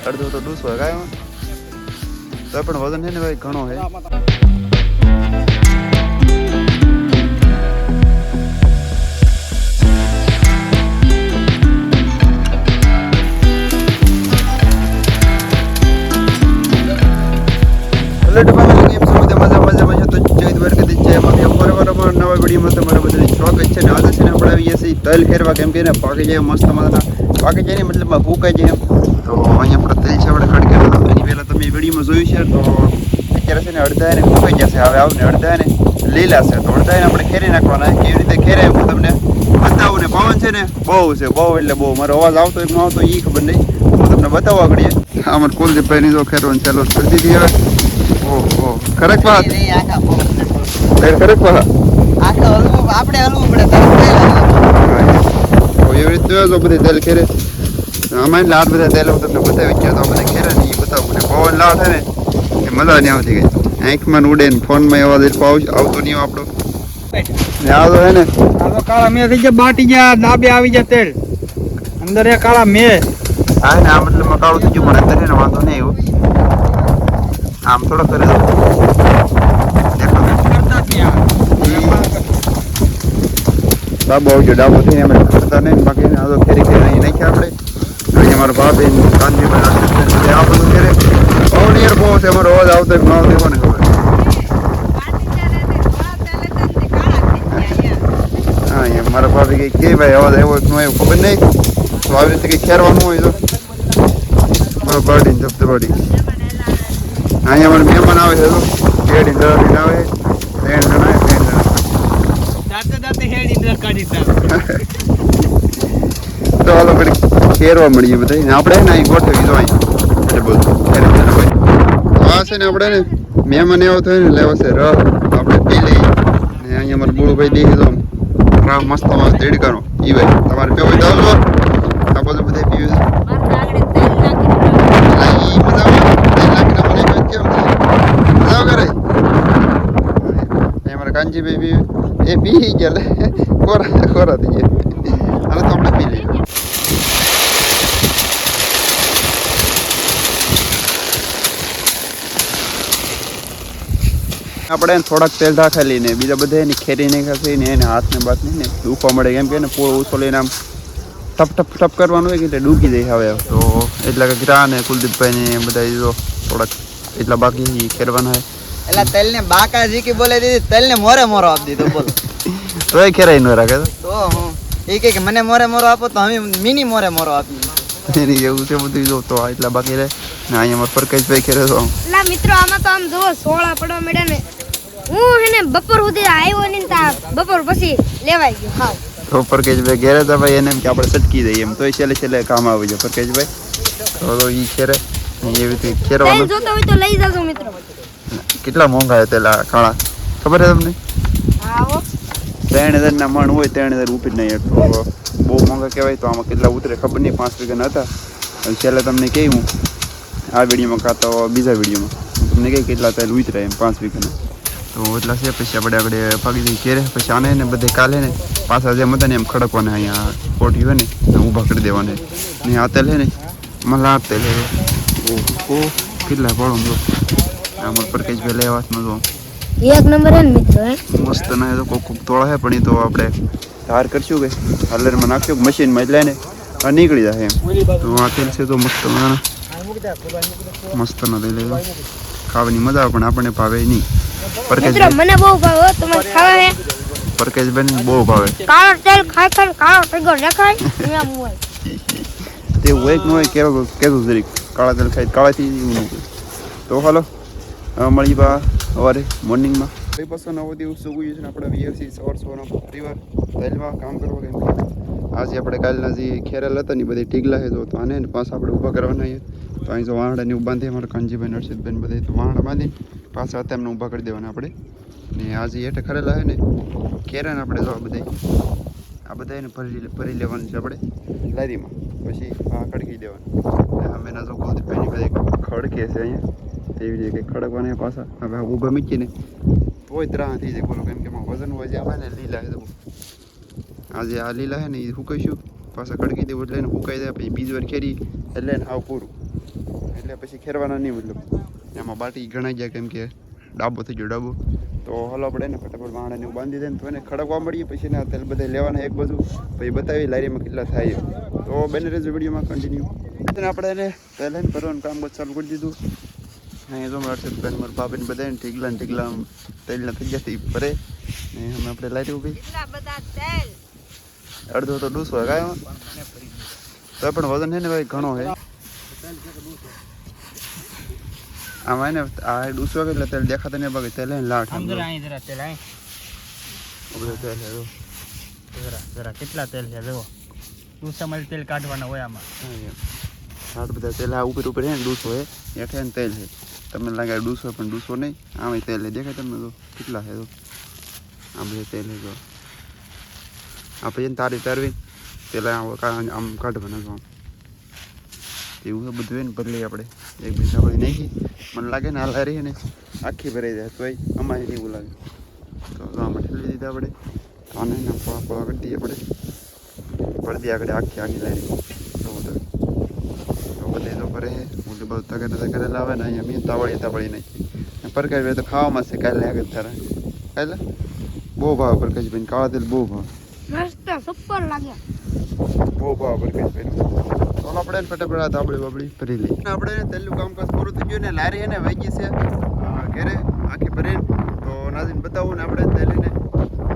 અડધો તો ડૂસો કાંઈ તો પણ વજન છે ને ભાઈ ઘણો છે. નવા વિડીયોમાં તમારા બધા સ્વાગત છે. ને આજે છે ને આપણે આવીએ છીએ તલ ફેરવા, કેમ કે ને પાકી જાય મસ્ત મજાના પાકી જાય ને મતલબમાં ફૂકાઈ જાય એમ. તો અહીંયા આપણે તેલ છે આપણે ખડકેલું, એની પહેલાં તમે વિડીયોમાં જોયું છે. તો અત્યારે છે ને અડધા એને ફૂકાઈ જશે, હવે આવને અડધા એને લીલા છે. તો અડધા એને આપણે ખેરી નાખવાના. કેવી રીતે ખેરે હું તમને બતાવું. ને પવન છે ને બહુ છે, બહુ એટલે બહુ. મારો અવાજ આવતો એક ન આવતો એ ખબર નહીં, હું તમને બતાવવા આગળ. અમારે કુલદીપભાઈની જો ખેરવાની ચાલુ કરી દીધી હવે. ઓહો ખરેક વાત ખરેક વાત આપણે હલવું પડે એવી રીતે જો બધી તેલ ખેરે આમાં લાટ બધા તેલ હું તમને બતાવી ગયા તો બધા ખેરે ને એ બતાવું. ને પવન લાટ છે ને એ મજા નહીં આવતી ગઈ, આંખમાં ઉડે ને ફોનમાં અવાજ આવતો નહીં આપણો. ને આ તો હે ને કાળા મેં થઈ ગયા, બાટી ગયા, ડાબે આવી જાય તેલ અંદર એ કાળા મેં. હા ને આ મતલબમાં કાળું થઈ ગયું, પણ અંદર ને વાંધો નહીં એવું. આમ થોડો કરે ડાબો આવજો, ડાબો થઈને અમે કરતા નહીં. બાકી આ તો ખેરી ખેરી અહીં નાખ્યા આપણે. અહીં અમારા ભાભી કાનજીભાઈ આ બધું ખેરે પવન યાર બહુ છે. અમારો અવાજ આવતો ન આવતો કોને ખબર. હા અહીંયા મારા ભાભી કંઈ કે ભાઈ અવાજ આવ્યો ન આવ્યો ખબર નહીં. તો આવી રીતે કંઈ ખેરવાનું હોય તો બાડી જપ્ત બાડી. અહીંયા અમારે મહેમાન આવે છે તો કેડી દળીને આવે 3 જણા 3 જણા તો હાલો ઘડી ખેરવા મળીએ બધા. આપણે ને અહીં ગોઠવી દો અહીં એટલે બધું આ છે ને આપણે ને મહેમાન એવો થયો ને લેવો છે રહ આપણે પી લઈએ. ને અહીંયા અમારે બોળુભાઈ દેખી દો રહ મસ્ત મસ્ત દેડકાનો એ ભાઈ તમારે પીવો તો આવજો. આ બધું બધા પીવે છે કાનજીભાઈ પીવે એ પી ગયા ખોરા થઈ ગયા. હાલ તો આપણે પી લઈએ. આપણે થોડાક તેલ ઢાંકા લઈને બીજા બધા એની ખેરી નાખાશે ને એને હાથને બાત નહીં ને દુખવા મળે, કેમ કે એને પૂરો ઓછો લઈને આમ ટપ ટપ ટપ કરવાનું હોય કે એટલે ડૂકી જાય. હવે તો એટલા કે ગ્રા ને કુલદીપભાઈ ને બધા જો થોડાક એટલા બાકી ખેરવાના હોય. એટલે તેલ ને બાકા જીકી બોલે દીધી, તેલ ને મોરે મોરો આપી દીધો બોલ. તો એ ખેરાઈ ન રાખે તો હું એ કે મને મોરે મોરો આપો તો અમે મિની મોરે મોરો આપી. એવું છે બધું જો. તો એટલા બાકી રહે ને અહીંયા પરકેશભાઈ ખેરે તો એટલે મિત્રો આમાં તો આમ જો સોળા પડવા મળ્યા ને. હું હે ને બપોર સુધી આવ્યો ને બપોર પછી લેવાઈ ગયો. હા તો પરકેશભાઈ ઘેરે હતા ભાઈ, એને એમ કે આપણે સટકી દઈએ એમ તો છેલ્લે છેલ્લે કામ આવી જાય પરકેશભાઈ. તો એ ખેરે એવી રીતે ખેરવાનું. જોતો હોય તો લઈ જાજો મિત્રો. કેટલા મોંઘા તેલા કાળા ખબર છે તમને? 3000 ના મણ હોય, 3000 ઉપી નહીં તો બહુ મોંઘા કહેવાય. તો આમાં કેટલા ઉતરે ખબર નહીં. 5 વીઘાના હતા. છેલ્લે તમને કહી હું આ વિડીયોમાં કાં તો બીજા વિડીયોમાં તમને કહી કેટલા તેલ ઉતરે એમ 5 વીઘાના. તો એટલા છે. પછી આપણે આગળ પાકી જઈએ ઘેરે. પછી આને ને બધે કાલે ને પાછા જેમ હતા ને એમ ખડકવાને અહીંયા કોઠી હોય ને ઊભા કરી દેવાને. ને આ તેલ છે ને મલા તેલ ઓહો કેટલા પડો જો આમાં પરકેશભાઈ લેવા હાથમાં જો એક નંબર હે મિત્રો. મસ્ત ના તો કોક તોળા હે પણ એ તો આપણે ધાર કરશું કે હલરમાં નાખ્યો મશીનમાં એટલે ને નીકળી જાય એમ. તો આ તેલ છે તો મસ્ત મસ્ત ના લઈ લેવા. ખાવાની મજા આવે પણ આપણને ભાવે નહીં. પરકેશભાઈ મને બહુ ભાવે. તમારે ખાવા હે? પરકેશભાઈ બહુ ભાવે. કાળો તેલ ખાય ખાય કાળો પીગો ન ખાય એમ હોય તે હોય કે ન હોય કેવું જરીક કાળા તેલ ખાય કાળાથી એવું ન હોય. તો હાલો મળી બા સવારે મોર્નિંગમાં કઈ પાછો નવો દિવસ ઉગી છે ને આપણે વીએફસી સવારનો પરિવાર તેલમાં કામ કરવા. કેમ આજે આપણે કાલના જે ખેરેલ હતા ને બધી ટીગલા છે તો આને પાછા આપણે ઊભા કરવાના છે. તો અહીં જો વાહડા ને બાંધે અમારા કાનજીભાઈ નરસિંહભાઈ બધે તો વાહડા બાંધી પાછા તેમને ઊભા કરી દેવાના આપણે. ને આજે હેઠે ખરેલા છે ને ખેરે ને આપણે જો આ બધા એને ભરી લેવાનું છે આપણે લારીમાં. પછી આ ખડકી દેવાનું. અમે ના જો કુલદીપભાઈની બધી ખડકે છે અહીંયા તેવી રીતે કંઈક ખડકવાના પાછા. હવે ઊભા મૂકીને તોય ત્રાહ થઈ જાય બોલો, કેમ કે એમાં વજન હોય આવે ને લીલા છે. આજે આ લીલા છે ને એ સુકાઈશું પાછા ખડકી દેવું એટલે એને સુકાઈ જાય. પછી બીજી વાર ખેરી એટલે એને આવ પૂરું. એટલે પછી ખેરવાના નહીં મતલબ એમાં બાટી ગણાઈ જાય કેમ કે ડાબો થઈ ગયો ડાબો તો હલો આપણે ને ફટાફટ વાણાને એવું બાંધી દે ને તો એને ખડકવા મળીએ પછી એના તેલ બધા લેવાના એક બાજુ પછી બતાવી લારીમાં કેટલા થાય તો બને રહેજો વિડીયોમાં કન્ટિન્યુ આપણે એને પહેલાં ભરવાનું કામ ચાલુ કરી દીધું અહીંયા તો હર્ષદભાઈ મારા ભાભીને બધાને ઢીકલા તેલના થઈ જતી ભરે ને અમે આપણે લારી ઉભી અડધો તો ડૂસો હોય કાંઈ તો પણ વજન છે ને ભાઈ ઘણો છે આમાં ને આ ડૂસો એટલે તેલ દેખાતા ને બાકી તેલ લાઠ જરા કેટલા તેલ છે જુઓ ડૂસામાં તેલ કાઢવાના હોય આમાં આટલું બધા તેલ આ ઉપર છે ને ડૂસો છે હેઠે ને તેલ છે તમને લાગે ડૂસો પણ ડૂસો નહીં આમાં તેલ છે દેખાય તમને તો કેટલા છે તો આ બધા તેલ છે જો આ પછી તારી તારવી તેલ આમ કાઢવાના જો એવું તો બધું ને બદલી આપણે એક બીજા આપણે નાખી મને લાગે ને આ લારી ને આખી ભરાઈ જાય તોય અમારે નહીં એવું લાગે તો આમાં ઠેલી દીધા આપણે આને પોળા કરી દઈએ આપણે પડદી આગળ આખી લારી તો બધે તો ભરે હું તો બધું તકે કરેલા આવે ને અહીંયા મેં તાવળી નહીં પરકાવી તો ખાવામાં છે કાલે આગળ તારા કાલે બહુ ભાવ પ્રકાશભાઈ કાળા તેલ બહુ ભાવ મસ્ત સુપર લાગે બહુ ભાવ પ્રકાશભાઈ તો આપણે ફટાફટ તાબડી બાબડી ભરી લઈએ આપણે તેલનું કામકાજ પૂરું થઈ ગયું ને લારી એને વાગી છે ઘરે આખી ભરીને તો નાજીને બતાવું ને આપણે તેલીને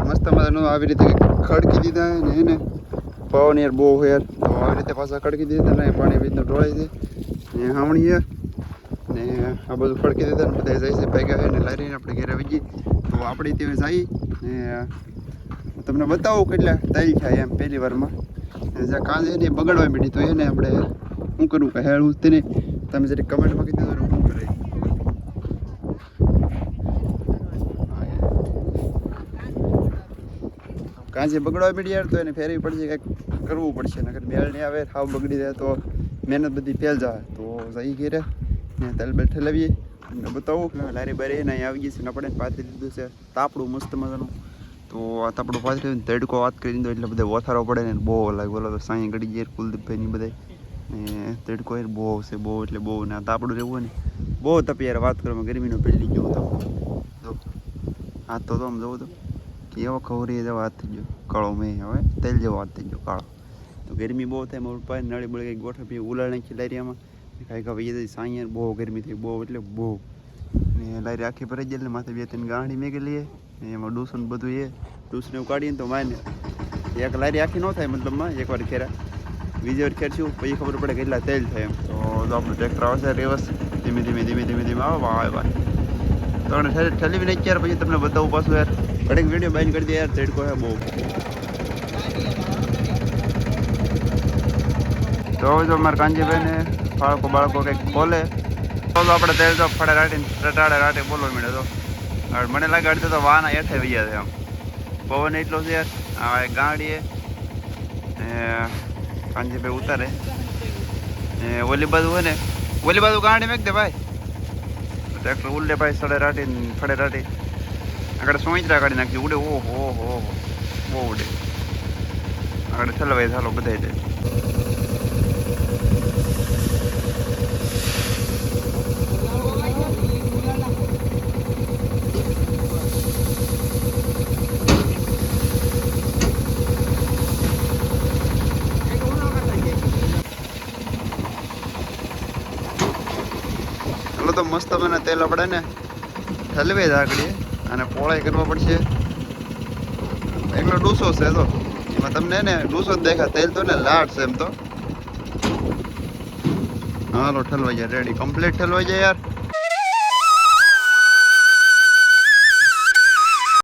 મસ્ત મજાનું આવી રીતે ખડકી દીધા ને એને પવન યાર બહુ યાર તો આવી રીતે પાછા ખડકી દીધા ને પાણી બીજનું ઢોળાઈ છે ને હામણી ને આ બધું ખડકી દીધા ને બધા જાય છે ભેગા છે ને લારીને આપણે ઘરે વીજી તો આપણે ત્યાં જઈ ને તમને બતાવું કેટલા તેલ થાય એમ પહેલી વારમાં જ્યાં કાંજે ને બગડવા માંડી તો એને આપણે શું કરવું કે હેળવું તેને તમે જરી કમેન્ટમાં કીધું તો શું કરે કાંજે બગડવા માંડી યાર તો એને ફેરવી પડશે કંઈક કરવું પડશે નકર મેળ નહીં આવે હાવ બગડી જાય તો મહેનત બધી ફેલ જાય તો જઈ ઘેરે ને તેલ બેલ ઠેલાવીએ તમને બતાવું લારી બારી ને અહીં આવી ગઈ છે ને આપણે પાથરી દીધું છે તાપડું મસ્ત મજાનું તો આ તાપડું પાથરી તડકો વાત કરી દીધો એટલે બધા વથારો પડે ને બહુ લાગે બોલો તો સાંઈ ગળી જાય કુલદીપભાઈની બધા ને તડકો યાર બહુ છે બહુ એટલે બહુ ને આ તાપડું રહેવું ને બહુ તપી યાર વાત કરવામાં ગરમીનો પહેલી ગયો તો હાથ તો આમ જવું તો કે એવો ખવરી જેવો હાથ થઈ ગયો કાળો મેં હવે તેલ જેવો હાથ થઈ ગયો કાળો તો ગરમી બહુ થાય મારું પાસે નળી બળી કંઈક ગોઠવી ઉલાળ નાખી લારીયામાં કાંઈક હવે સાંઈ યાર બહુ ગરમી થઈ બહુ એટલે બહુ ને લારી આખી ભરાઈ જાય એટલે માથે 2-3 ગાંઠી મેકેલી એમાં ડૂસું ને બધું એ ડૂસને ઉકાડીએ ને તો માને એક લારી આખી ન થાય મતલબમાં એકવાર ખેરા બીજી વાર ખેરશું પછી ખબર પડે કેટલા તેલ થાય એમ તો આપણું ટ્રેક્ટર આવશે રિવર્સ ધીમે ધીમે આવે ભાઈ તમને ઠેલી નહીં યાર પછી તમને બતાવું પાછું યાર ઘડીક વિડીયો બાઈન કરી દે યાર તડકો હે બહુ તો જો મારા કાંજીભાઈને બાળકો કંઈક ખોલે તો આપણે તેલ તો ફળે રાટે બોલવા મળે તો મને લાગે અડધે તો વાના હેઠે વૈયા છે આમ પવન એટલો છે યાર આ એક ગાડીએ કાંજીભાઈ ઉતારે ઓલી બાજુ હોય ને ઓલી બાજુ ગાડી મેક દે ભાઈ ટ્રેક્ટર ઉલ્લે ભાઈ સડે રાટી ફળે રાટી આગળ સોઈચરા કાઢી નાખી ઉડે ઓહો બહુ ઉડે આગળ ઠલવાય ચાલો બધા જાય તો મસ્ત મને તેલ આપણે ને ઠલવે જ આગળ અને પોળાઈ કરવા પડશે એકલો ડૂસો છે તો એમાં તમને ને ડૂસો જ દેખા તેલ તો ને લાટ છે એમ તો હાલો ઠલવાઈ જાય રેડી કમ્પ્લીટ ઠલવાઈ જાય યાર